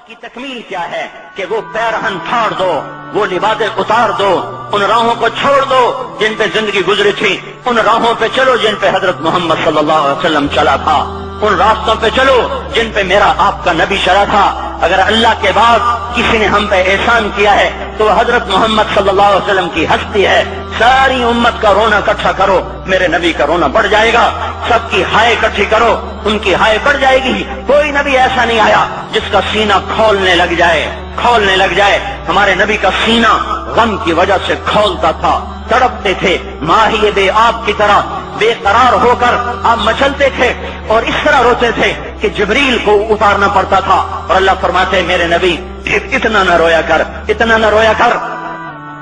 کی تکمیل کیا ہے کہ وہ پیرہن پھاڑ دو، وہ لباسیں اتار دو، ان راہوں کو چھوڑ دو جن پہ زندگی گزری تھی، ان راہوں پہ چلو جن پہ حضرت محمد صلی اللہ علیہ وسلم چلا تھا، ان راستوں پہ چلو جن پہ میرا آپ کا نبی چلا تھا۔ اگر اللہ کے بعد کسی نے ہم پہ احسان کیا ہے تو وہ حضرت محمد صلی اللہ علیہ وسلم کی ہستی ہے۔ ساری امت کا رونا اکٹھا کرو، میرے نبی کا رونا بڑھ جائے گا۔ سب کی ہائے اکٹھی کرو، ان کی ہائے بڑھ جائے گی۔ کوئی نبی ایسا نہیں آیا جس کا سینہ کھولنے لگ جائے۔ ہمارے نبی کا سینہ غم کی وجہ سے کھولتا تھا، تڑپتے تھے، ماہی بے آب کی طرح بے قرار ہو کر آپ مچلتے تھے اور اس طرح روتے تھے کہ جبریل کو اتارنا پڑتا تھا۔ اور اللہ فرماتے میرے نبی اتنا نہ رویا کر۔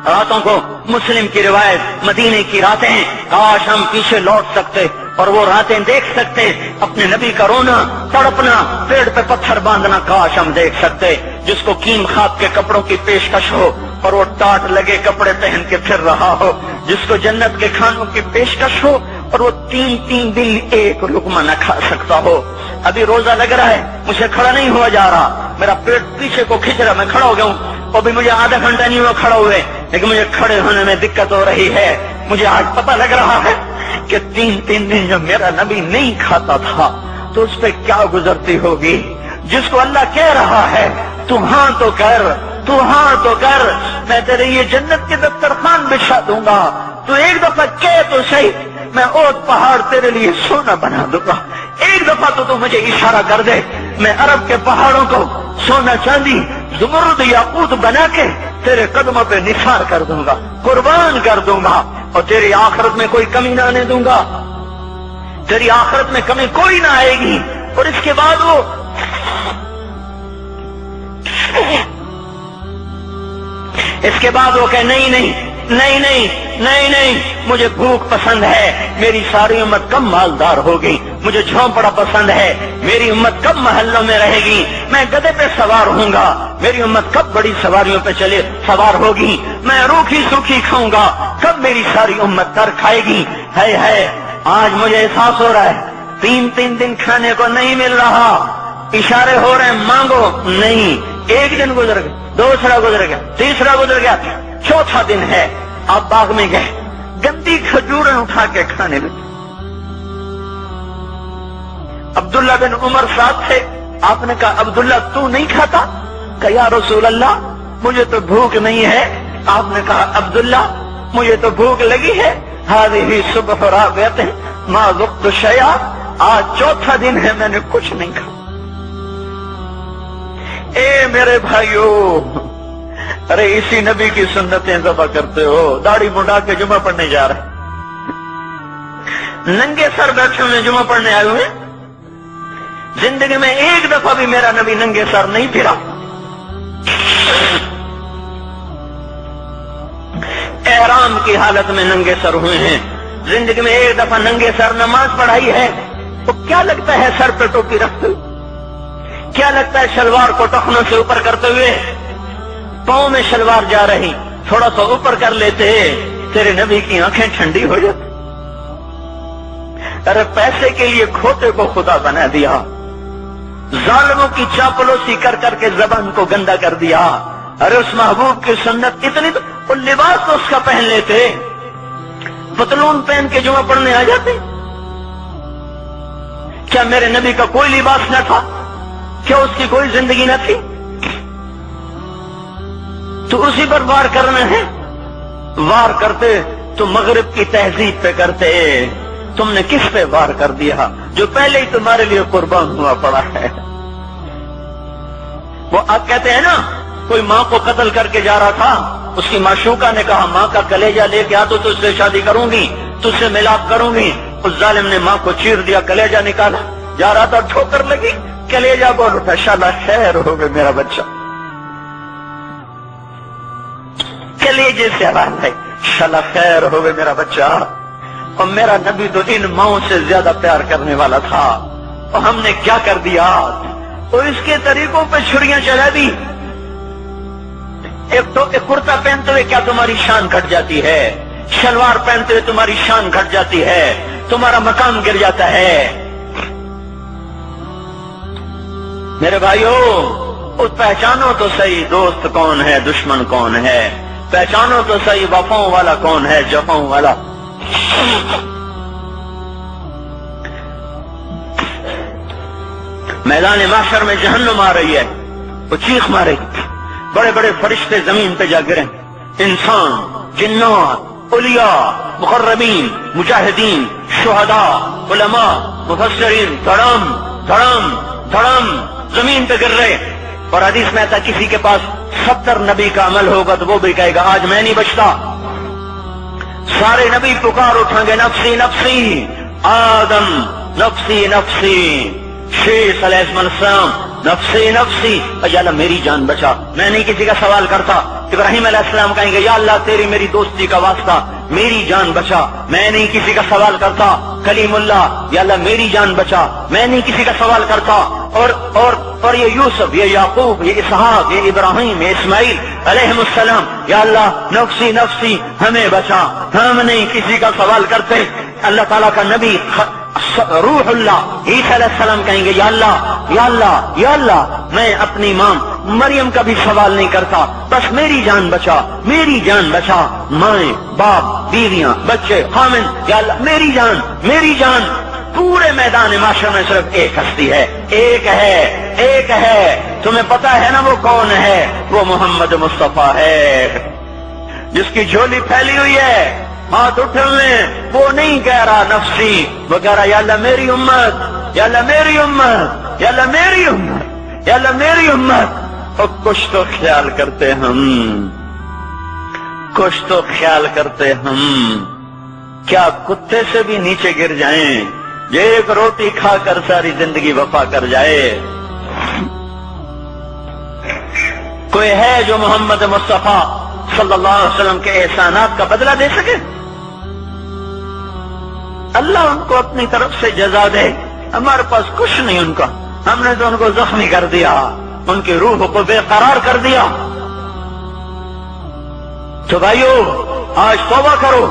راتوں کو مسلم کی روایت، مدینے کی راتیں، کاش ہم پیچھے لوٹ سکتے اور وہ راتیں دیکھ سکتے، اپنے نبی کا رونا، تڑپنا، پیڑ پہ پتھر باندھنا کاش ہم دیکھ سکتے۔ جس کو کیم خواب کے کپڑوں کی پیشکش ہو اور وہ ٹاٹ لگے کپڑے پہن کے پھر رہا ہو، جس کو جنت کے کھانوں کی پیشکش ہو اور وہ تین دن ایک لقمہ نہ کھا سکتا ہو۔ ابھی روزہ لگ رہا ہے، مجھے کھڑا نہیں ہوا جا رہا، میرا پیٹ پیچھے کو کھینچ رہا، میں کھڑا ہو گیا ہوں، اور بھی مجھے آدھا گھنٹہ نہیں ہوا کھڑا ہوئے، لیکن مجھے کھڑے ہونے میں دقت ہو رہی ہے۔ مجھے آج پتہ لگ رہا ہے کہ تین دن جب میرا نبی نہیں کھاتا تھا تو اس پہ کیا گزرتی ہوگی۔ جس کو اللہ کہہ رہا ہے تو ہاں تو کر، میں تیرے یہ جنت کے دسترخوان بچھا دوں گا، تو ایک دفعہ کہہ تو صحیح، میں اوٹ پہاڑ تیرے لیے سونا بنا دوں گا۔ ایک دفعہ تو مجھے اشارہ کر دے، میں عرب کے پہاڑوں کو سونا چاندی زمرد یاقوت بنا کے تیرے قدموں پہ نثار کر دوں گا، قربان کر دوں گا، اور تیری آخرت میں کوئی کمی نہ آنے دوں گا، تیری آخرت میں کمی کوئی نہ آئے گی۔ اور اس کے بعد وہ کہ نہیں، مجھے بھوک پسند ہے، میری ساری امت کم مالدار ہوگی، مجھے جھونپڑا پسند ہے، میری امت کب محلوں میں رہے گی، میں گدھے پہ سوار ہوں گا، میری امت کب بڑی سواریوں پہ سوار ہوگی، میں روکھی سوکھی کھاؤں گا، کب میری ساری امت تر کھائے گی۔ ہے آج مجھے احساس ہو رہا ہے، تین دن کھانے کو نہیں مل رہا، اشارے ہو رہے ہیں مانگو نہیں۔ ایک دن گزر گیا، دوسرا گزر گیا، تیسرا گزر گیا، چوتھا دن ہے، آپ باغ میں گئے، گندی کھجوریں اٹھا کے کھانے لگے۔ عبداللہ بن عمر صاحب تھے، آپ نے کہا عبداللہ تو نہیں کھاتا؟ کہ یا رسول اللہ مجھے تو بھوک نہیں ہے۔ آپ نے کہا عبداللہ مجھے تو بھوک لگی ہے، ہذہ صبح رابعۃ ما ذقت شیئا، آج چوتھا دن ہے میں نے کچھ نہیں کھا۔ اے میرے بھائیو، ارے اسی نبی کی سنتیں ذبح کرتے ہو، داڑھی منڈا کے جمعہ پڑھنے جا رہے، ننگے سر بیٹھے ہوئے جمعہ پڑھنے آئے ہوئے، زندگی میں ایک دفعہ بھی میرا نبی ننگے سر نہیں پھرا، احرام کی حالت میں ننگے سر ہوئے ہیں، زندگی میں ایک دفعہ ننگے سر نماز پڑھائی ہے، تو کیا لگتا ہے سر پہ ٹوپی رکھتے ہوئے؟ کیا لگتا ہے شلوار کو ٹخنوں سے اوپر کرتے ہوئے؟ پاؤں میں شلوار جا رہی، تھوڑا سا اوپر کر لیتے، تیرے نبی کی آنکھیں ٹھنڈی ہو جاتی۔ ارے پیسے کے لیے کھوتے کو خدا بنا دیا، ظالموں کی چاپلوسی کر کر کے زبان کو گندا کر دیا۔ ارے اس محبوب کی سنت اتنی، تو وہ لباس تو اس کا پہن لیتے، پتلون پہن کے جمعہ پڑھنے آ جاتے۔ کیا میرے نبی کا کوئی لباس نہ تھا؟ کیا اس کی کوئی زندگی نہ تھی؟ تو اسی پر وار کرنا ہے؟ وار کرتے تو مغرب کی تہذیب پہ کرتے، تم نے کس پہ وار کر دیا جو پہلے ہی تمہارے لیے قربان ہوا پڑا ہے؟ وہ آپ کہتے ہیں نا، کوئی ماں کو قتل کر کے جا رہا تھا، اس کی معشوقہ نے کہا ماں کا کلیجہ لے کے آ تو تجھ سے شادی کروں گی، تجھ سے ملاپ کروں گی۔ اس ظالم نے ماں کو چیر دیا، کلیجہ نکالا، جا رہا تھا ٹھوکر لگی، کلیجہ بول اٹھا، شالا خیر ہو گئے میرا بچہ، کلیجے سے آواز ہے، شالا خیر ہو گئے میرا بچہ۔ اور میرا نبی تو ان ماؤں سے زیادہ پیار کرنے والا تھا، اور ہم نے کیا کر دیا؟ اور اس کے طریقوں پہ چھریاں چلا دی۔ ایک کرتا پہنتے ہوئے کیا تمہاری شان گھٹ جاتی ہے؟ شلوار پہنتے ہوئے تمہاری شان گھٹ جاتی ہے، تمہارا مقام گر جاتا ہے۔ میرے بھائیو، پہچانو تو صحیح دوست کون ہے دشمن کون ہے، پہچانو تو صحیح وفاؤں والا کون ہے جفاؤں والا۔ میدان محشر میں جہنم آ رہی ہے، وہ چیخ مارے، بڑے بڑے فرشتے زمین پہ جا گرے، انسان، جنات، اولیاء، مقربین، مجاہدین، شہداء، علماء، مفسرین، دھڑم دھڑم دھڑم زمین پہ گر رہے۔ اور حدیث میں آتا کسی کے پاس 70 نبی کا عمل ہوگا تو وہ بھی کہے گا آج میں نہیں بچتا۔ سارے نبی پکار اٹھیں گے نفسی نفسی، آدم نفسی نفسی، شیخ علیہ السلام نفسی نفسی، یا اللہ میری جان بچا، میں نہیں کسی کا سوال کرتا۔ ابراہیم علیہ السلام کہیں گے یا اللہ تیری میری دوستی کا واسطہ میری جان بچا، میں نہیں کسی کا سوال کرتا۔ کلیم اللہ، یا اللہ میری جان بچا، میں نہیں کسی کا سوال کرتا۔ اور یہ یوسف، یہ یعقوب، یہ اسحاق، یہ ابراہیم، یہ اسماعیل علیہ السلام، یا اللہ نفسی نفسی ہمیں بچا، ہم نہیں کسی کا سوال کرتے۔ اللہ تعالیٰ کا نبی روح اللہ عیسیٰ علیہ السلام کہیں گے یا اللہ یا اللہ یا اللہ میں اپنی ماں مریم کا بھی سوال نہیں کرتا، بس میری جان بچا، میری جان بچا، مائیں باپ بیویاں بچے خامن، یا اللہ میری جان میری جان۔ پورے میدان معاشر میں صرف ایک ہستی ہے، ایک ہے ایک ہے، تمہیں پتا ہے نا وہ کون ہے؟ وہ محمد مصطفیٰ ہے، جس کی جھولی پھیلی ہوئی ہے، ہاتھ اٹھے ہوئے، وہ نہیں کہہ رہا نفسی، وہ کہہ رہا یا اللہ میری امت، یا اللہ میری امت، یا اللہ میری امت، یا اللہ میری امت۔ اور کچھ تو خیال کرتے ہم، کچھ تو خیال کرتے ہم، کیا کتے سے بھی نیچے گر جائیں، یہ ایک روٹی کھا کر ساری زندگی وفا کر جائے؟ کوئی ہے جو محمد مصطفیٰ صلی اللہ علیہ وسلم کے احسانات کا بدلہ دے سکے؟ اللہ ان کو اپنی طرف سے جزا دے، ہمارے پاس کچھ نہیں ان کا، ہم نے تو ان کو زخمی کر دیا، ان کی روح کو بے قرار کر دیا۔ تو بھائیو آج توبہ کرو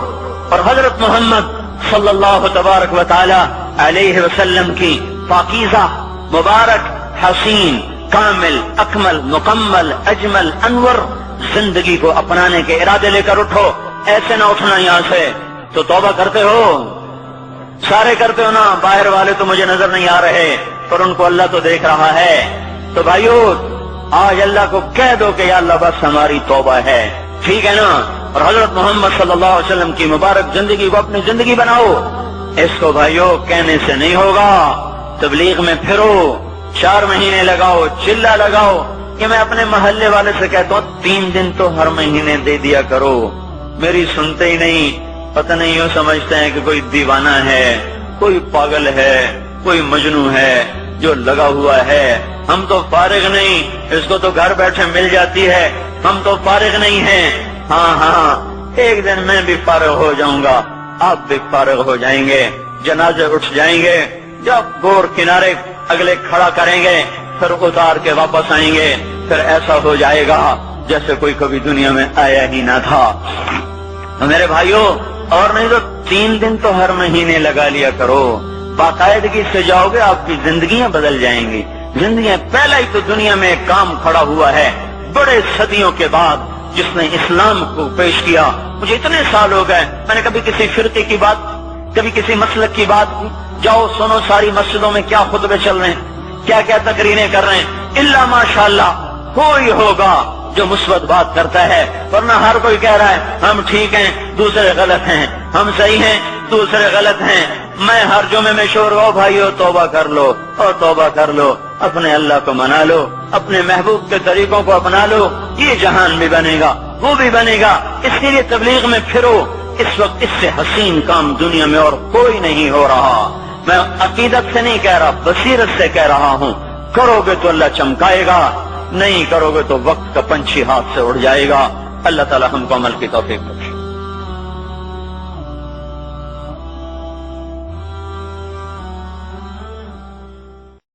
اور حضرت محمد صلی اللہ تبارک و تعالی علیہ وسلم کی پاکیزہ مبارک حسین کامل اکمل مکمل اجمل انور زندگی کو اپنانے کے ارادے لے کر اٹھو۔ ایسے نہ اٹھنا یہاں سے، تو توبہ کرتے ہو، سارے کرتے ہو نا، باہر والے تو مجھے نظر نہیں آ رہے پر ان کو اللہ تو دیکھ رہا ہے۔ تو بھائیو آج اللہ کو کہہ دو کہ یا اللہ بس ہماری توبہ ہے، ٹھیک ہے نا؟ اور حضرت محمد صلی اللہ علیہ وسلم کی مبارک زندگی کو اپنی زندگی بناؤ۔ اس کو بھائیو کہنے سے نہیں ہوگا، تبلیغ میں پھرو، 4 مہینے لگاؤ، چلہ لگاؤ۔ کہ میں اپنے محلے والے سے کہتا ہوں 3 دن تو ہر مہینے دے دیا کرو، میری سنتے ہی نہیں، پتہ نہیں یوں سمجھتے ہیں کہ کوئی دیوانہ ہے، کوئی پاگل ہے، کوئی مجنون ہے جو لگا ہوا ہے۔ ہم تو فارغ نہیں، اس کو تو گھر بیٹھے مل جاتی ہے، ہم تو فارغ نہیں ہیں۔ ہاں ہاں ایک دن میں بھی فارغ ہو جاؤں گا، آپ بھی فارغ ہو جائیں گے، جنازے اٹھ جائیں گے، جب گور کنارے اگلے کھڑا کریں گے پھر اتار کے واپس آئیں گے، پھر ایسا ہو جائے گا جیسے کوئی کبھی دنیا میں آیا ہی نہ تھا۔ میرے بھائیوں اور نہیں تو 3 دن تو ہر مہینے لگا لیا کرو، باقاعدگی سے جاؤ گے، آپ کی زندگیاں بدل جائیں گی، زندگیاں۔ پہلا ہی تو دنیا میں ایک کام کھڑا ہوا ہے بڑے صدیوں کے بعد جس نے اسلام کو پیش کیا۔ مجھے اتنے سال ہو گئے، میں نے کبھی کسی فرقے کی بات، کبھی کسی مسلک کی بات، جاؤ سنو ساری مسجدوں میں کیا خطبے چل رہے ہیں، کیا کیا تقریریں کر رہے ہیں، الا ماشاءاللہ کوئی ہوگا جو مثبت بات کرتا ہے، ورنہ ہر کوئی کہہ رہا ہے ہم ٹھیک ہیں دوسرے غلط ہیں، ہم صحیح ہیں دوسرے غلط ہیں۔ میں ہر جمعے میں شور ہو بھائیو توبہ کر لو اور توبہ کر لو، اپنے اللہ کو منا لو، اپنے محبوب کے طریقوں کو اپنا لو، یہ جہان بھی بنے گا وہ بھی بنے گا۔ اس لیے تبلیغ میں پھرو، اس وقت اس سے حسین کام دنیا میں اور کوئی نہیں ہو رہا۔ میں عقیدت سے نہیں کہہ رہا، بصیرت سے کہہ رہا ہوں، کرو گے تو اللہ چمکائے گا، نہیں کرو گے تو وقت کا پنچھی ہاتھ سے اڑ جائے گا۔ اللہ تعالی ہم کو عمل کی توفیق دے۔